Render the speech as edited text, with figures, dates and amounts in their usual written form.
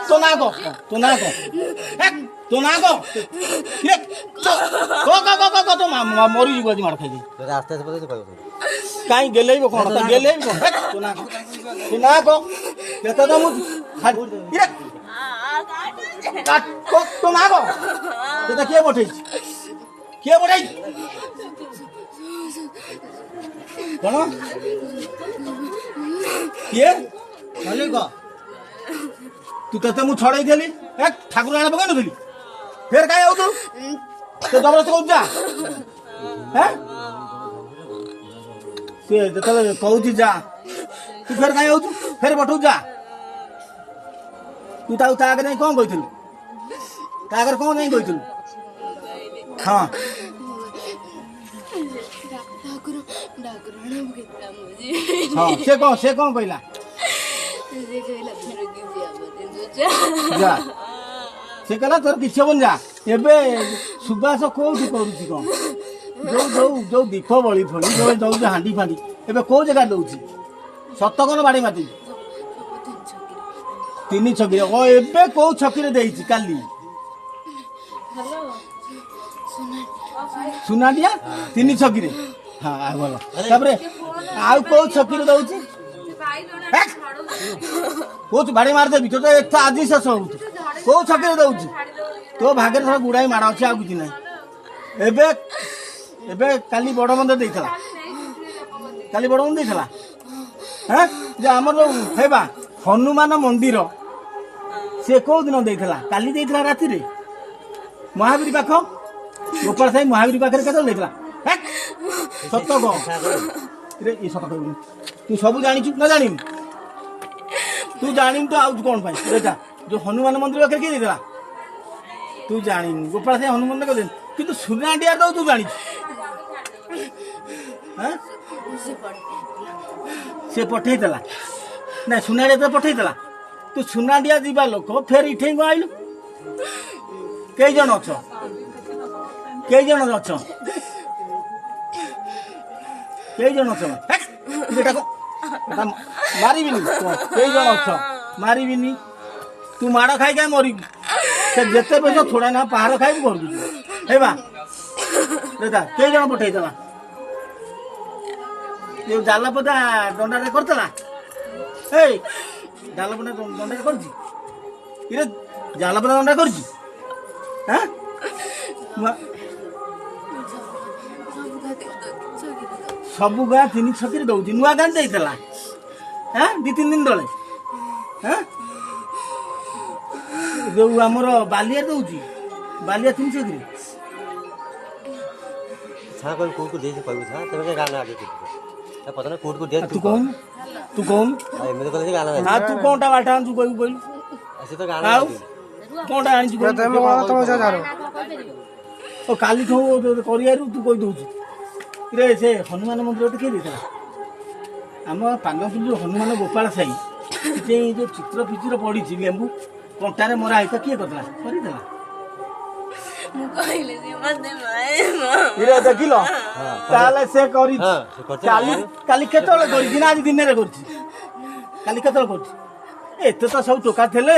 तो ना को तो ना को तो ना को रे को तो मरी जीव आज मार खाई आस्ते आस्ते बोले तो कहबो काई गेलेइबो कोन तो गेलेइबो तो ना को केते तो मु रे काट को तो ना को केते के बठै कोन ये भले को तू तते मु छड़ाई देली ठाकुर आने पकाई नथली फेर काई आउ तू ते जबरदस्त कहू जा हैं से जतले कहू जा तू फेर काई आउ तू फेर बठौ जा तू ता आगे नहीं कोन कहिथिलु ता आगे कोन नहीं कहिथिलु हां ठाकुर आने पकाई मुझे हां से कोन कहला जा से कहला तोर किछ बन जा एबे सुबास कोठी करूची कोन जो दीप बळी फळी जो दउज हांडी फांडी एबे को जगह दउची सत कोन बाड़ी माटी तीन छकी ओ एबे को छकी रे देइची काली हेलो सुना दिया तीन छकी रे हां आ बोलो तापरे आउ को छकी रे दउची कोच बाड़ी मार देबी तो एक आज शेष हो को छके दउची तो भागे थोड़ा गुड़ाई मार अछि आ कुछ नहीं एबे एबे काली बड़ मंद देइथला काली बड़ मंद देइथला हैं जे हमर हेबा हनुमान मंदिर से को दिन देइथला काली देइथला राति रे महावीर पाख गोपाल साई महावीर पाख रे केतो देइथला सत्य को रे ई सत्य कहू तू सब जानि छु ना जानि तू जानी तो आउ कौन पाई बेटा जो हनुमान मंदिर पाखे किए देला तू जानी गोपाल से हनुमान को दे किंतु सुना डिया दो तू जानी हैं से पठे देला ना सुना डिया तो पठे देला तू सुना डिया जीवा लोक फेर इठे को आइलु कई जण अछ कई जण अछ बेटा को मारिबिनी कई जण अछ मारिबिनी तू माड़ खाई क्या मरी से जेते पैसा थोड़ा ना पहाड़ खाई घर हेबा बेटा कई जण पठे देला ये जालपदा दंडा रे करतला ए जालपदा दंडा रे करजी इरे जालपदा दंडा करजी हैं सबु गाँ तीन छकी दउची नुआ गाँ देइतला हैं 2-3 दिन तले हैं जो हमर बालिया दउची बालिया 3 छकी छा कोन को दे से कहबो छा तबे गाना आगे त पता न कोट को दे तू कौन एमे तो कहले गाना हां तू कोनटा बाटा तू कहू बोल ऐसे तो गाना कोनटा आनी तू तो जा जारो ओ काली ठो करियारू तू कहि दउची रे से हनुमान मंदिर तो किए देता आम पानपुर जो हनुमान गोपाल साई से जो चित्र फिचित्र पड़ी लेंबू कंटारे मरा है किए करला करदेला देखिल ताले से करी काली केतले करी आज दिन रे करछि काली केतले करछि एते तो सब टोका थेले